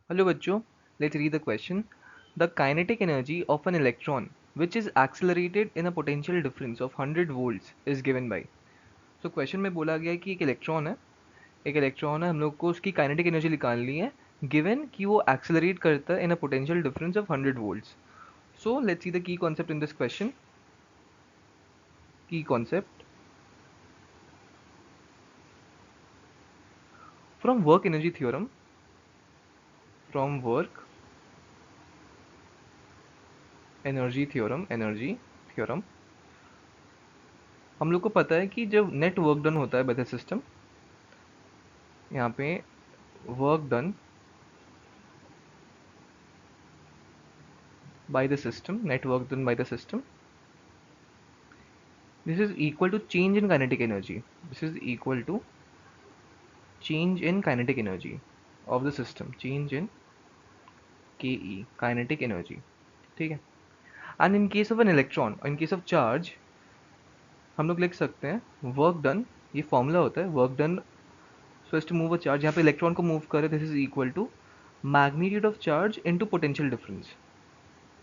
Hello बच्चों, let's read the question. The kinetic energy of an electron which is accelerated in a potential difference of 100 volts is given by. So question में बोला गया है कि एक electron है हम लोग को उसकी काइनेटिक एनर्जी निकालनी है गिवन कि वो एक्सेलरेट करता है in a potential difference of 100 volts. So let's see the key concept in this question. Key concept from work energy theorem. From work energy theorem हम लोग को पता है कि जब नेट वर्क डन होता है बाय द सिस्टम, यहाँ पे work done by the system, net work done by the system, this is equal to change in kinetic energy. This is equal to change in kinetic energy of the system, change in ke, kinetic energy. ठीक है. And in case of an electron, in case of charge, हम लोग लिख सकते हैं work done, ये formula होता है work done so as to move a charge, यहाँ पे इलेक्ट्रॉन को मूव करे, this is equal to magnitude of charge into potential difference.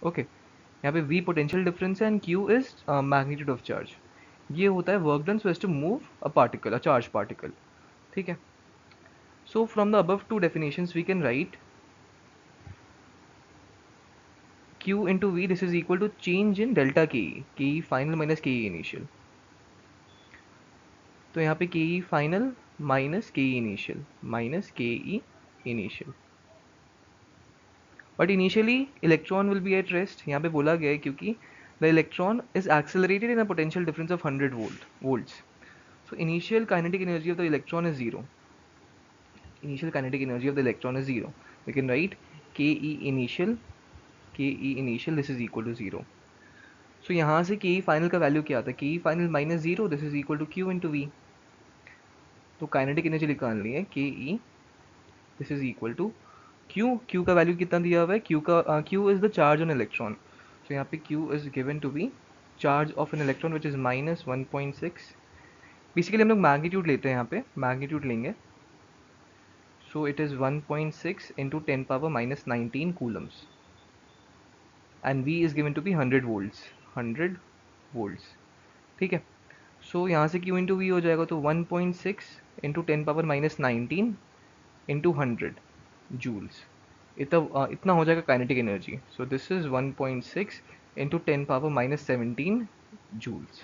Okay, यहाँ पे v पोटेंशियल डिफरेंस है and q is magnitude of charge. ये होता है work done so as to move a particle, a charge particle. ठीक है. So from the above two definitions we can write q into v, this is equal to change in delta ke final minus ke initial. तो यहाँ पे ke final minus ke initial. But initially electron will be at rest. यहाँ पे बोला गया है क्योंकि the electron is accelerated in a potential difference of 100 volts. So initial kinetic energy of the electron is zero. Initial kinetic energy of the electron is zero. We can write ke initial, this is equal to zero. So यहाँ से ke final का value क्या आता है, ke final minus zero, this is equal to q into v. तो kinetic energy निकालनी है ke, this is equal to q का वैल्यू कितना दिया हुआ है, q is the charge on electron. So यहाँ पे q is given to be charge of an electron which is minus 1.6. Basically हम लोग मैग्नीट्यूड लेते हैं, यहाँ पे मैग्नीट्यूड लेंगे. So it is 1.6 into 10 power minus 19 coulombs, and V is given to be 100 volts. 100 volts. ठीक है. So यहाँ से Q into V हो जाएगा तो 1.6 into 10 power minus 19 into 100 joules. इतना हो जाएगा kinetic energy. So this is 1.6 into 10 power minus 17 joules.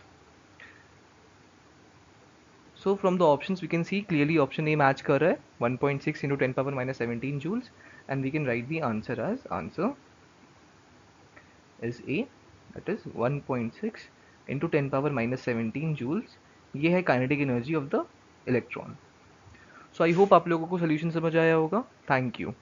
So from the options we can see clearly option A match कर रहा है 1.6 into 10 power minus 17 joules, and we can write the answer as answer is A, that is 1.6 into 10 power minus 17 joules. ये है kinetic energy of the electron. So I hope आप लोगों को solution समझ आया होगा. Thank you.